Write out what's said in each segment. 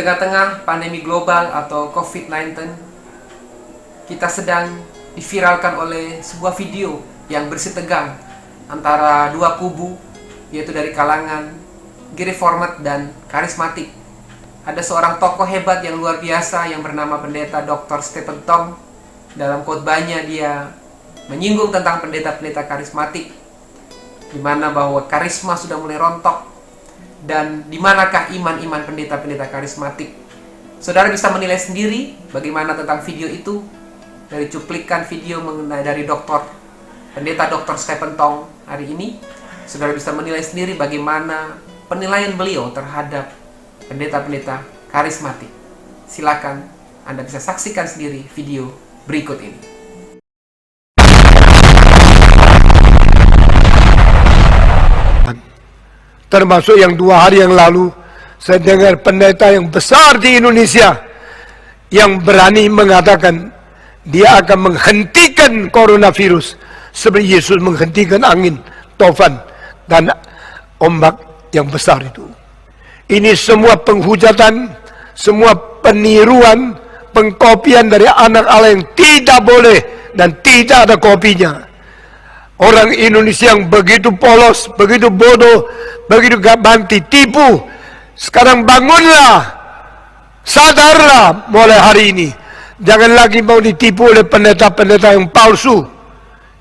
tengah-tengah pandemi global atau COVID-19, kita sedang diviralkan oleh sebuah video yang bersih tegang antara dua kubu, yaitu dari kalangan Reformed dan karismatik. Ada seorang tokoh hebat yang luar biasa yang bernama Pendeta Dr. Stephen Tong. Dalam khotbahnya dia menyinggung tentang pendeta-pendeta karismatik, di mana bahwa karisma sudah mulai rontok. Dan di manakah iman-iman pendeta-pendeta karismatik? Saudara bisa menilai sendiri bagaimana tentang video itu dari cuplikan video mengenai dari Pendeta Dr. Stephen Tong hari ini. Saudara bisa menilai sendiri bagaimana penilaian beliau terhadap pendeta-pendeta karismatik. Silakan Anda bisa saksikan sendiri video berikut ini. Termasuk yang 2 hari yang lalu, saya dengar pendeta yang besar di Indonesia yang berani mengatakan dia akan menghentikan coronavirus seperti Yesus menghentikan angin, tofan, dan ombak yang besar itu. Ini semua penghujatan, semua peniruan, pengkopian dari anak Allah yang tidak boleh dan tidak ada kopinya. Orang Indonesia yang begitu polos, begitu bodoh, begitu gampang ditipu. Sekarang bangunlah, sadarlah mulai hari ini. Jangan lagi mau ditipu oleh pendeta-pendeta yang palsu,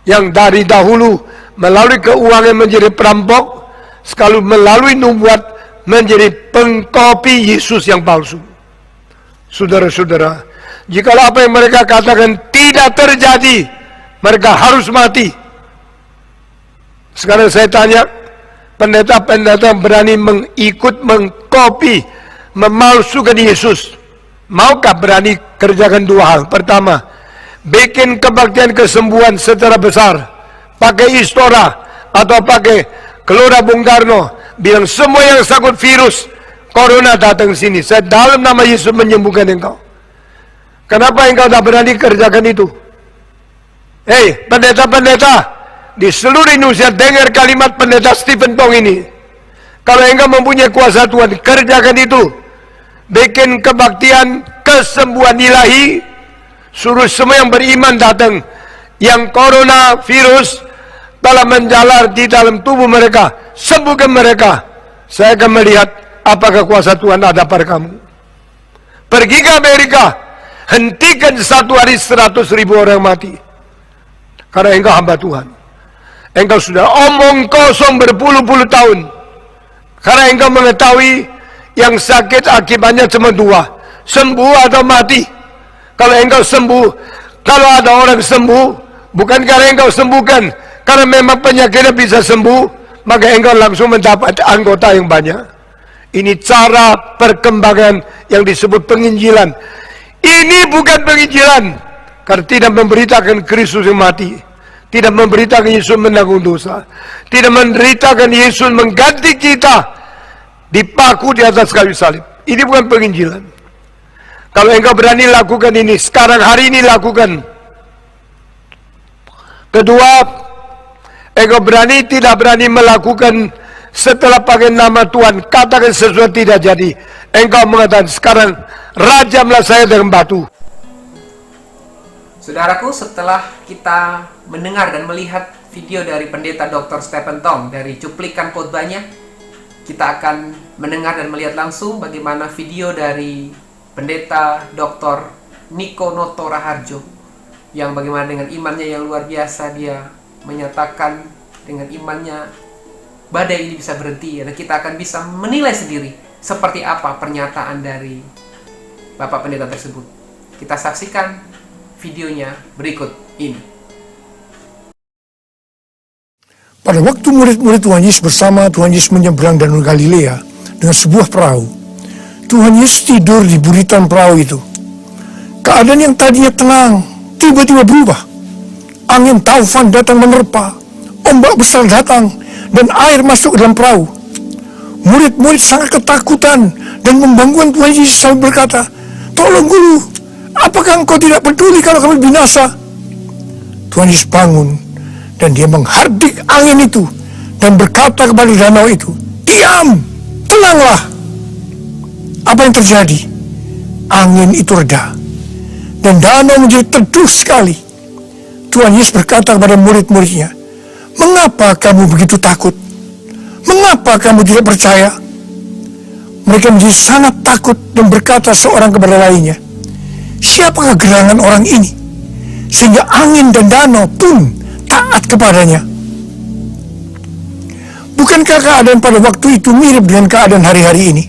yang dari dahulu melalui keuangan menjadi perampok, sekali melalui nubuat menjadi pengkopi Yesus yang palsu. Saudara-saudara, jikalau apa yang mereka katakan tidak terjadi, mereka harus mati. Sekarang saya tanya, pendeta-pendeta yang berani mengkopi, memalsukan Yesus, maukah berani kerjakan 2 hal? Pertama, bikin kebaktian kesembuhan secara besar, pakai Istora atau pakai Gelora Bung Karno, bilang semua yang sakit virus corona datang sini, saya dalam nama Yesus menyembuhkan engkau. Kenapa engkau tak berani kerjakan itu? Hei, pendeta-pendeta di seluruh Indonesia, dengar kalimat pendeta Stephen Tong ini. Kalau engkau mempunyai kuasa Tuhan, kerjakan itu. Bikin kebaktian kesembuhan ilahi, suruh semua yang beriman datang. Yang coronavirus telah menjalar di dalam tubuh mereka, sembuhkan mereka. Saya akan melihat apakah kuasa Tuhan ada pada kamu. Pergi ke Amerika, hentikan 1 hari 100.000 orang mati, karena engkau hamba Tuhan. Engkau sudah omong kosong berpuluh-puluh tahun, karena engkau mengetahui yang sakit akibatnya cuma 2, sembuh atau mati. Kalau engkau sembuh, kalau ada orang sembuh, bukan karena engkau sembuhkan, karena memang penyakitnya bisa sembuh, maka engkau langsung mendapat anggota yang banyak. Ini cara perkembangan yang disebut penginjilan. Ini bukan penginjilan, karena tidak memberitakan Kristus yang mati, tidak memberitakan Yesus menanggung dosa, tidak memberitakan Yesus mengganti kita, dipaku di atas kayu salib. Ini bukan penginjilan. Kalau engkau berani lakukan ini, sekarang hari ini lakukan. Kedua, engkau berani tidak berani melakukan setelah pakai nama Tuhan, katakan sesuatu tidak jadi. Engkau mengatakan sekarang rajamlah saya dengan batu. Saudaraku, setelah kita mendengar dan melihat video dari Pendeta Dr. Stephen Tong dari cuplikan khotbahnya, kita akan mendengar dan melihat langsung bagaimana video dari Pendeta Dr. Niko Noto Raharjo, yang bagaimana dengan imannya yang luar biasa, dia menyatakan dengan imannya badai ini bisa berhenti, dan kita akan bisa menilai sendiri seperti apa pernyataan dari Bapak Pendeta tersebut. Kita saksikan videonya berikut ini. Pada waktu murid-murid Tuhan Yesus bersama Tuhan Yesus menyeberang Danau Galilea dengan sebuah perahu, Tuhan Yesus tidur di buritan perahu itu. Keadaan yang tadinya tenang tiba-tiba berubah. Angin taufan datang menerpa, ombak besar datang, dan air masuk ke dalam perahu. Murid-murid sangat ketakutan dan membangunkan Tuhan Yesus sambil berkata, "Tolong Guru, apakah engkau tidak peduli kalau kami binasa?" Tuhan Yesus bangun dan dia menghardik angin itu dan berkata kepada danau itu, "Diam, tenanglah." Apa yang terjadi? angin itu reda, dan danau menjadi teduh sekali. Tuhan Yesus berkata kepada murid-muridnya, "Mengapa kamu begitu takut? Mengapa kamu tidak percaya?" Mereka menjadi sangat takut dan berkata seorang kepada lainnya, "Siapakah gerangan orang ini, sehingga angin dan danau pun taat kepadanya?" Bukankah keadaan pada waktu itu mirip dengan keadaan hari-hari ini?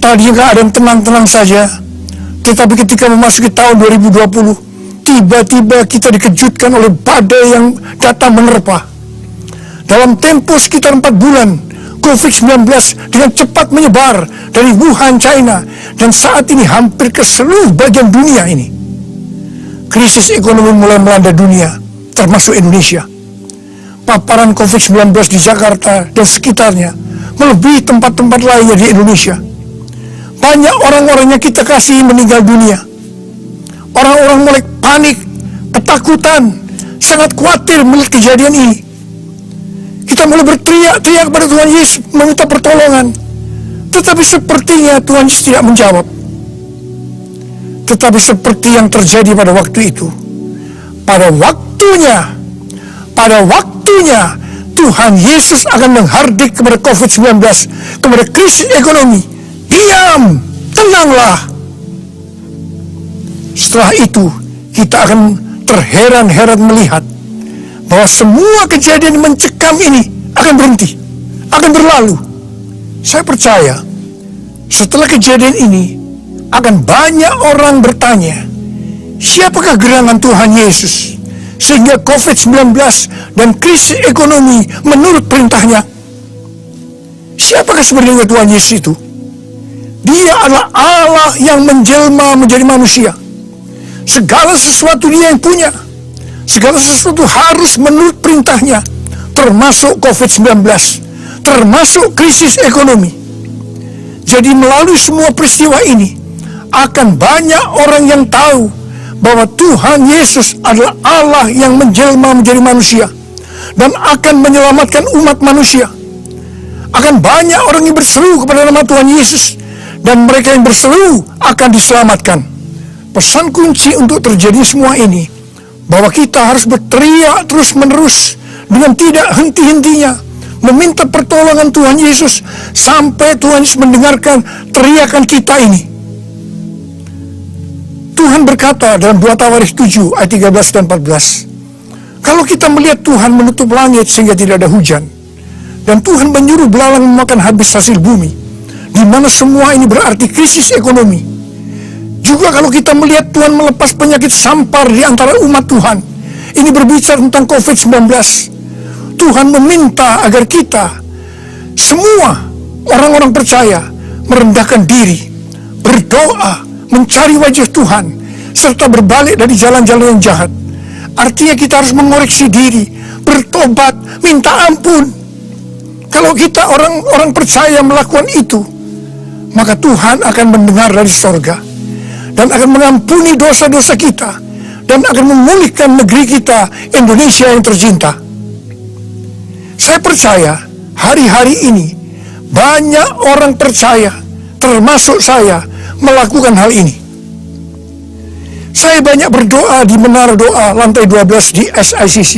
Tadinya keadaan tenang-tenang saja, tetapi ketika memasuki tahun 2020, tiba-tiba kita dikejutkan oleh badai yang datang menerpa. Dalam tempo sekitar 4 bulan, COVID-19 dengan cepat menyebar dari Wuhan, China, dan saat ini hampir ke seluruh bagian dunia ini. Krisis ekonomi mulai melanda dunia, termasuk Indonesia. Paparan COVID-19 di Jakarta dan sekitarnya melebihi tempat-tempat lainnya di Indonesia. Banyak orang-orang yang kita kasihi meninggal dunia. Orang-orang mulai panik, ketakutan, sangat khawatir melihat kejadian ini. Kita mulai berteriak-teriak kepada Tuhan Yesus meminta pertolongan. Tetapi sepertinya Tuhan Yesus tidak menjawab. Tetapi seperti yang terjadi pada waktu itu, pada waktunya Tuhan Yesus akan menghardik kepada COVID-19, kepada krisis ekonomi. Diam, tenanglah. Setelah itu, kita akan terheran-heran melihat bahwa semua kejadian mencekam ini akan berhenti, akan berlalu. Saya percaya, setelah kejadian ini, akan banyak orang bertanya, siapakah gerangan Tuhan Yesus, sehingga COVID-19 dan krisis ekonomi menurut perintahnya? Siapakah sebenarnya Tuhan Yesus itu? Dia adalah Allah yang menjelma menjadi manusia. Segala sesuatu dia yang punya. Segala sesuatu harus menurut perintahnya, termasuk COVID-19, termasuk krisis ekonomi. Jadi melalui semua peristiwa ini, akan banyak orang yang tahu bahwa Tuhan Yesus adalah Allah yang menjelma menjadi manusia dan akan menyelamatkan umat manusia. Akan banyak orang yang berseru kepada nama Tuhan Yesus, dan mereka yang berseru akan diselamatkan. Pesan kunci untuk terjadi semua ini, bahwa kita harus berteriak terus-menerus dengan tidak henti-hentinya, meminta pertolongan Tuhan Yesus sampai Tuhan Yesus mendengarkan teriakan kita ini. Tuhan berkata dalam 2 Tawarikh 7 ayat 13 dan 14, kalau kita melihat Tuhan menutup langit sehingga tidak ada hujan, dan Tuhan menyuruh belalang memakan habis hasil bumi, di mana semua ini berarti krisis ekonomi. Juga kalau kita melihat Tuhan melepas penyakit sampar di antara umat Tuhan, ini berbicara tentang COVID-19. Tuhan meminta agar kita semua orang-orang percaya merendahkan diri, berdoa, mencari wajah Tuhan, serta berbalik dari jalan-jalan yang jahat. Artinya kita harus mengoreksi diri, bertobat, minta ampun. Kalau kita orang-orang percaya melakukan itu, maka Tuhan akan mendengar dari sorga dan akan mengampuni dosa-dosa kita, dan akan memulihkan negeri kita, Indonesia yang tercinta. Saya percaya hari-hari ini banyak orang percaya, termasuk saya, melakukan hal ini. Saya banyak berdoa di menara doa lantai 12 di SICC.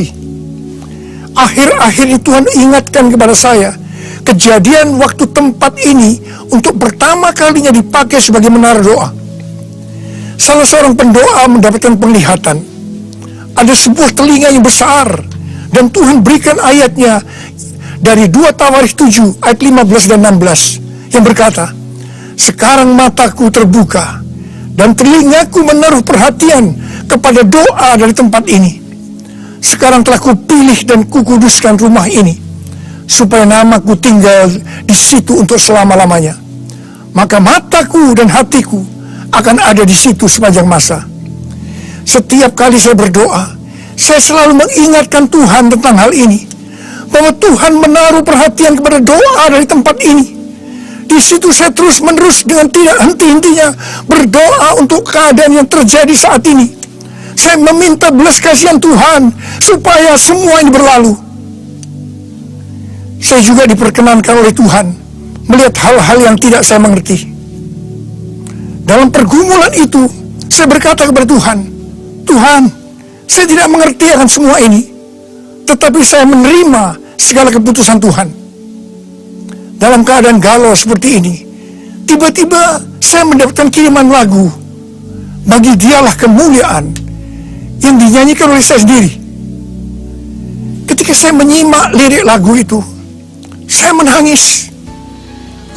Akhir-akhir ini Tuhan ingatkan kepada saya kejadian waktu tempat ini untuk pertama kalinya dipakai sebagai menara doa. Salah seorang pendoa mendapatkan penglihatan. Ada sebuah telinga yang besar, dan Tuhan berikan ayatnya dari 2 Tawarikh 7 ayat 15 dan 16 yang berkata, sekarang mataku terbuka dan telingaku menaruh perhatian kepada doa dari tempat ini. Sekarang telah kupilih dan kukuduskan rumah ini, supaya namaku tinggal di situ untuk selama-lamanya. Maka mataku dan hatiku akan ada di situ sepanjang masa. Setiap kali saya berdoa, saya selalu mengingatkan Tuhan tentang hal ini, bahwa Tuhan menaruh perhatian kepada doa dari tempat ini. Di situ saya terus-menerus dengan tidak henti-hentinya berdoa untuk keadaan yang terjadi saat ini. Saya meminta belas kasihan Tuhan supaya semua ini berlalu. Saya juga diperkenankan oleh Tuhan melihat hal-hal yang tidak saya mengerti. Dalam dalam pergumulan itu, saya berkata kepada Tuhan, Tuhan, saya tidak mengerti akan semua ini, tetapi saya menerima segala keputusan Tuhan. Dalam keadaan galau seperti ini, tiba-tiba saya mendapatkan kiriman lagu, Bagi Dialah Kemuliaan, yang dinyanyikan oleh saya sendiri. Ketika saya menyimak lirik lagu itu, saya menangis.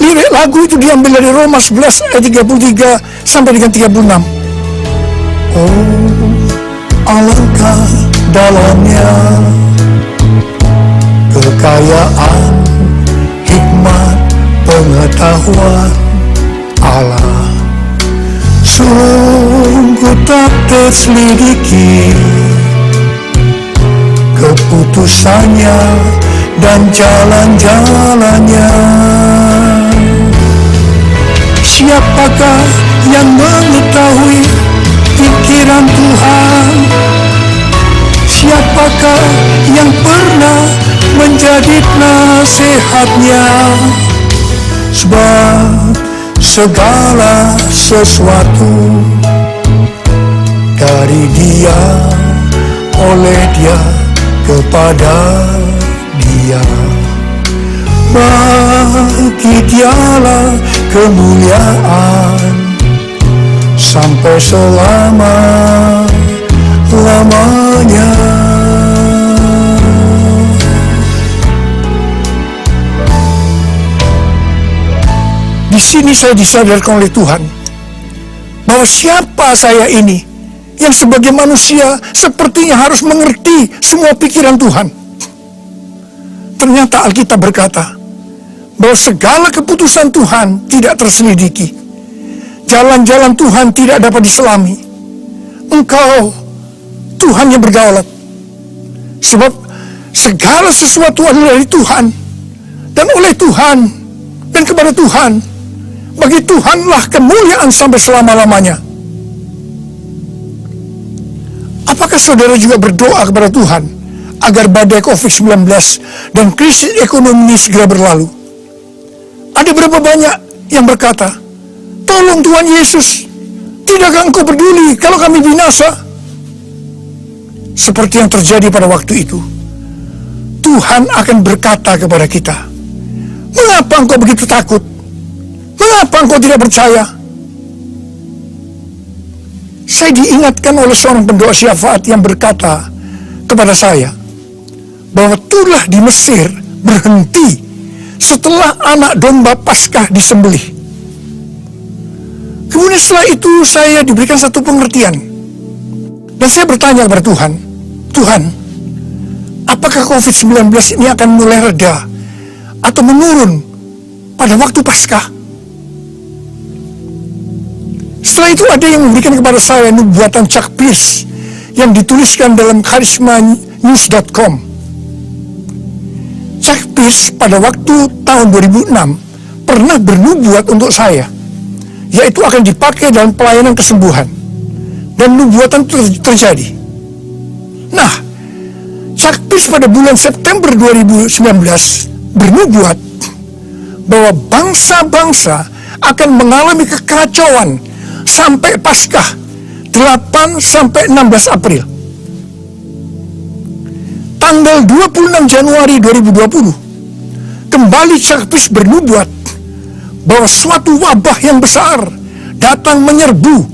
Lirik lagu itu diambil dari Roma 11 ayat 33 sampai dengan 36. Oh, alangkah dalamnya kekayaan, hikmat, pengetahuan Allah. Sungguh tak terselidiki keputusannya dan jalan-jalannya. Siapakah yang mengetahui pikiran Tuhan? Siapakah yang pernah menjadi nasihatnya? Sebab segala sesuatu dari Dia, oleh Dia, kepada Dia. Bagi Dialah kemuliaan sampai selama-lamanya. Di sini saya disadarkan oleh Tuhan bahwa siapa saya ini yang sebagai manusia sepertinya harus mengerti semua pikiran Tuhan. Ternyata Alkitab berkata bahwa segala keputusan Tuhan tidak terselidiki. Jalan-jalan Tuhan tidak dapat diselami. Engkau Tuhan yang berdaulat. Sebab segala sesuatu adalah dari Tuhan dan oleh Tuhan dan kepada Tuhan. Bagi Tuhanlah kemuliaan sampai selama-lamanya. Apakah saudara juga berdoa kepada Tuhan agar badai COVID-19 dan krisis ekonomi ini segera berlalu? Ada berapa banyak yang berkata, tolong Tuhan Yesus, tidakkah Engkau peduli kalau kami binasa? Seperti yang terjadi pada waktu itu, Tuhan akan berkata kepada kita, mengapa engkau begitu takut? Mengapa engkau tidak percaya? Saya diingatkan oleh seorang pendoa syafaat yang berkata kepada saya bahwa tulah di Mesir berhenti setelah anak domba Paskah disembelih. Kemudian setelah itu saya diberikan satu pengertian dan saya bertanya kepada Tuhan, Tuhan, apakah COVID-19 ini akan mulai reda atau menurun pada waktu Paskah? Setelah itu ada yang memberikan kepada saya nubuatan Chuck Pierce yang dituliskan dalam charismanews.com. Chuck Pierce pada waktu tahun 2006 pernah bernubuat untuk saya, yaitu akan dipakai dalam pelayanan kesembuhan, dan nubuatan itu terjadi. Nah, Chuck Pierce pada bulan September 2019 bernubuat bahwa bangsa-bangsa akan mengalami kekacauan sampai Paskah 8 sampai 16 April. Tanggal 26 Januari 2020 kembali Chuck Pierce bernubuat bahwa suatu wabah yang besar datang menyerbu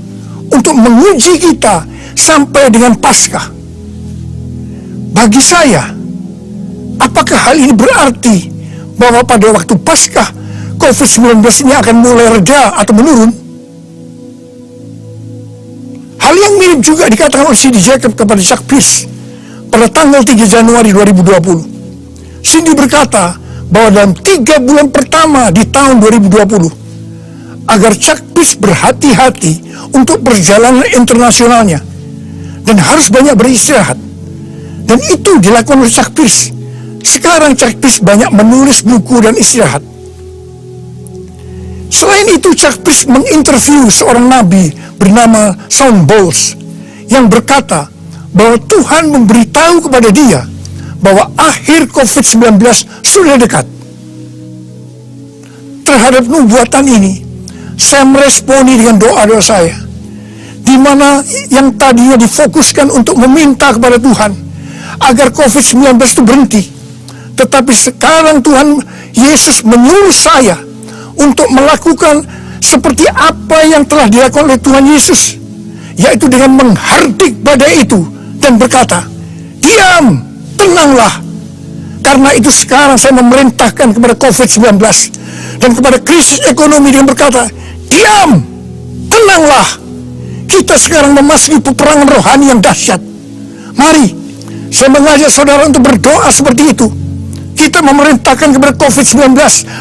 untuk menguji kita sampai dengan Paskah. Bagi saya, apakah hal ini berarti bahwa pada waktu Paskah COVID-19 ini akan mulai reda atau menurun? Hal yang mirip juga dikatakan oleh Cindy Jacob kepada Chuck Pierce pada tanggal 3 Januari 2020. Cindy berkata bahwa dalam 3 bulan pertama di tahun 2020 agar Chuck Pierce berhati-hati untuk perjalanan internasionalnya dan harus banyak beristirahat. Dan itu dilakukan oleh Chuck Pierce. Sekarang Chuck Pierce banyak menulis buku dan istirahat. Selain itu, Chuck Pierce menginterview seorang nabi bernama Shawn Bolz yang berkata bahwa Tuhan memberitahu kepada dia bahwa akhir COVID-19 sudah dekat. Terhadap nubuatan ini, saya meresponi dengan doa-doa saya, di mana yang tadinya difokuskan untuk meminta kepada Tuhan agar COVID-19 itu berhenti, tetapi sekarang Tuhan Yesus menyuruh saya untuk melakukan seperti apa yang telah dilakukan oleh Tuhan Yesus, yaitu dengan menghardik badai itu dan berkata, diam, tenanglah. Karena itu sekarang saya memerintahkan kepada COVID-19 dan kepada krisis ekonomi dengan berkata, diam, tenanglah. Kita sekarang memasuki peperangan rohani yang dahsyat. Mari, saya mengajak saudara untuk berdoa seperti itu. Kita memerintahkan kepada COVID-19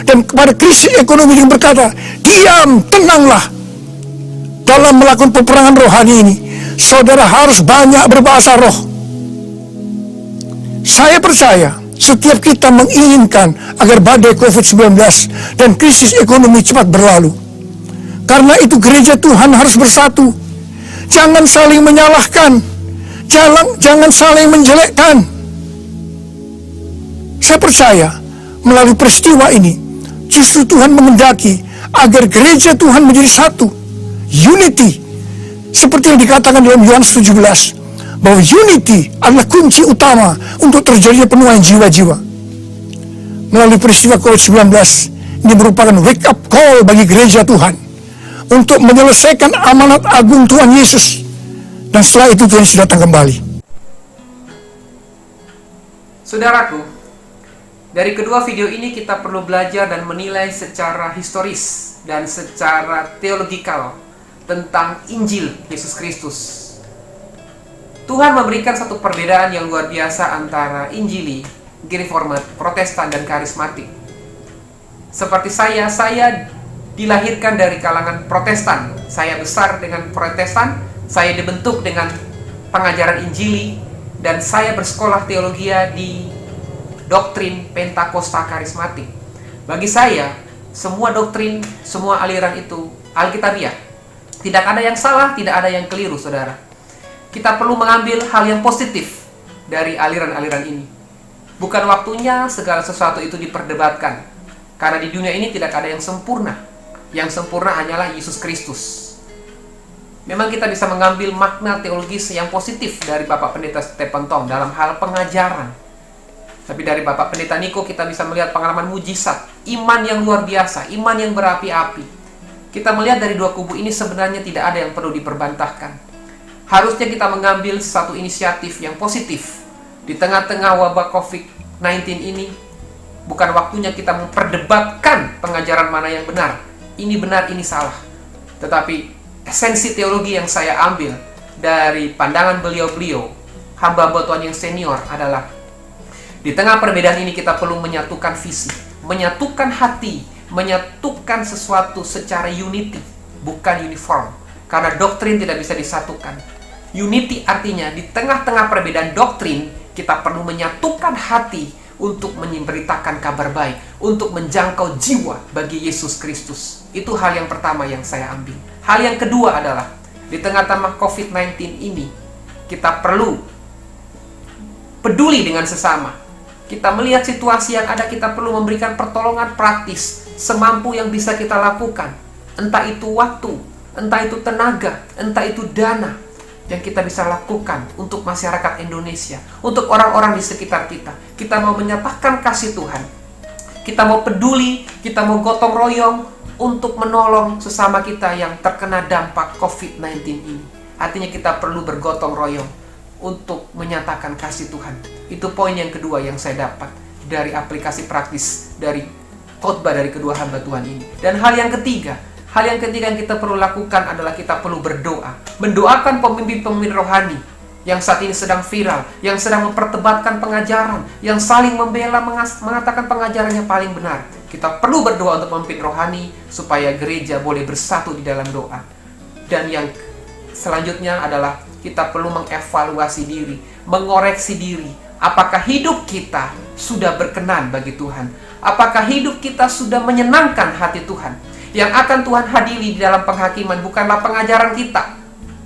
dan kepada krisis ekonomi yang berkata, diam, tenanglah. Dalam melakukan peperangan rohani ini, saudara harus banyak berbahasa roh. Saya percaya setiap kita menginginkan agar badai COVID-19 dan krisis ekonomi cepat berlalu. Karena itu gereja Tuhan harus bersatu. Jangan saling menyalahkan, jangan saling menjelekkan. Saya percaya melalui peristiwa ini justru Tuhan menghendaki agar gereja Tuhan menjadi satu, unity, seperti yang dikatakan dalam Yohanes 17, bahwa unity adalah kunci utama untuk terjadinya penuaian jiwa-jiwa. Melalui peristiwa COVID-19 ini merupakan wake up call bagi gereja Tuhan untuk menyelesaikan amanat agung Tuhan Yesus, dan setelah itu Tuhan sudah datang kembali. Saudaraku, dari kedua video ini kita perlu belajar dan menilai secara historis dan secara teologikal tentang Injil Yesus Kristus. Tuhan memberikan satu perbedaan yang luar biasa antara Injili, Reformat, Protestan, dan Karismatik. Seperti saya dilahirkan dari kalangan Protestan. Saya besar dengan Protestan, saya dibentuk dengan pengajaran Injili, dan saya bersekolah teologi di doktrin Pentakosta Karismatik. Bagi saya, semua doktrin, semua aliran itu Alkitabiah. Tidak ada yang salah, tidak ada yang keliru, saudara. Kita perlu mengambil hal yang positif dari aliran-aliran ini. Bukan waktunya segala sesuatu itu diperdebatkan. Karena di dunia ini tidak ada yang sempurna. Yang sempurna hanyalah Yesus Kristus. Memang kita bisa mengambil makna teologis yang positif dari Bapak Pendeta Stephen Tong dalam hal pengajaran. Tapi dari Bapak Pendeta Niko kita bisa melihat pengalaman mujizat, iman yang luar biasa, iman yang berapi-api. Kita melihat dari dua kubu ini sebenarnya tidak ada yang perlu diperbantahkan. Harusnya kita mengambil satu inisiatif yang positif. Di tengah-tengah wabah COVID-19 ini, bukan waktunya kita memperdebatkan pengajaran mana yang benar. Ini benar, ini salah. Tetapi esensi teologi yang saya ambil dari pandangan beliau-beliau, hamba-hamba Tuhan yang senior adalah di tengah perbedaan ini kita perlu menyatukan visi, menyatukan hati, menyatukan sesuatu secara unity, bukan uniform. Karena doktrin tidak bisa disatukan. Unity artinya di tengah-tengah perbedaan doktrin, kita perlu menyatukan hati untuk memberitakan kabar baik, untuk menjangkau jiwa bagi Yesus Kristus. Itu hal yang pertama yang saya ambil. Hal yang kedua adalah, di tengah-tengah COVID-19 ini, kita perlu peduli dengan sesama. Kita melihat situasi yang ada, kita perlu memberikan pertolongan praktis semampu yang bisa kita lakukan. Entah itu waktu, entah itu tenaga, entah itu dana yang kita bisa lakukan untuk masyarakat Indonesia, untuk orang-orang di sekitar kita. Kita mau menyatakan kasih Tuhan. Kita mau peduli, kita mau gotong royong untuk menolong sesama kita yang terkena dampak COVID-19 ini. Artinya kita perlu bergotong royong untuk menyatakan kasih Tuhan. Itu poin yang kedua yang saya dapat dari aplikasi praktis dari khotbah dari kedua hamba Tuhan ini. Dan hal yang ketiga yang kita perlu lakukan adalah kita perlu berdoa. Mendoakan pemimpin-pemimpin rohani yang saat ini sedang viral, yang sedang memperdebatkan pengajaran, yang saling membela, mengatakan pengajarannya paling benar. Kita perlu berdoa untuk pemimpin rohani supaya gereja boleh bersatu di dalam doa. Dan yang selanjutnya adalah kita perlu mengevaluasi diri, mengoreksi diri. Apakah hidup kita sudah berkenan bagi Tuhan? Apakah hidup kita sudah menyenangkan hati Tuhan? Yang akan Tuhan hadiri di dalam penghakiman bukanlah pengajaran kita,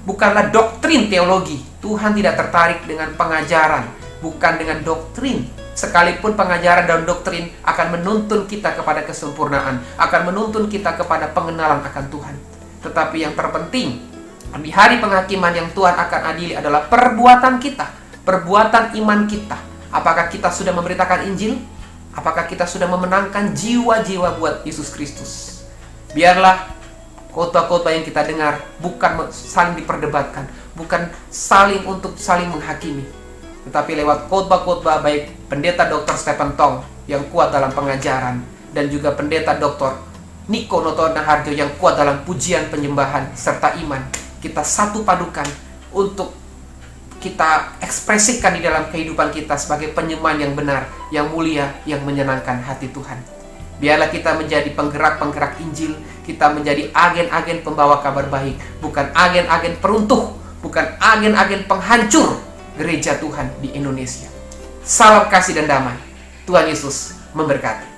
bukanlah doktrin teologi. Tuhan tidak tertarik dengan pengajaran, bukan dengan doktrin. Sekalipun pengajaran dan doktrin akan menuntun kita kepada kesempurnaan, akan menuntun kita kepada pengenalan akan Tuhan. Tetapi yang terpenting, di hari penghakiman yang Tuhan akan adili adalah perbuatan kita, perbuatan iman kita. Apakah kita sudah memberitakan Injil? Apakah kita sudah memenangkan jiwa-jiwa buat Yesus Kristus? Biarlah khotbah-khotbah yang kita dengar bukan saling diperdebatkan, bukan untuk saling menghakimi, tetapi lewat khotbah-khotbah baik Pendeta Dr. Stephen Tong yang kuat dalam pengajaran, dan juga Pendeta Dr. Niko Notonaharjo yang kuat dalam pujian, penyembahan, serta iman, kita satu padukan untuk kita ekspresikan di dalam kehidupan kita sebagai penyembahan yang benar, yang mulia, yang menyenangkan hati Tuhan. Biarlah kita menjadi penggerak-penggerak Injil, kita menjadi agen-agen pembawa kabar baik, bukan agen-agen peruntuh, bukan agen-agen penghancur gereja Tuhan di Indonesia. Salam kasih dan damai. Tuhan Yesus memberkati.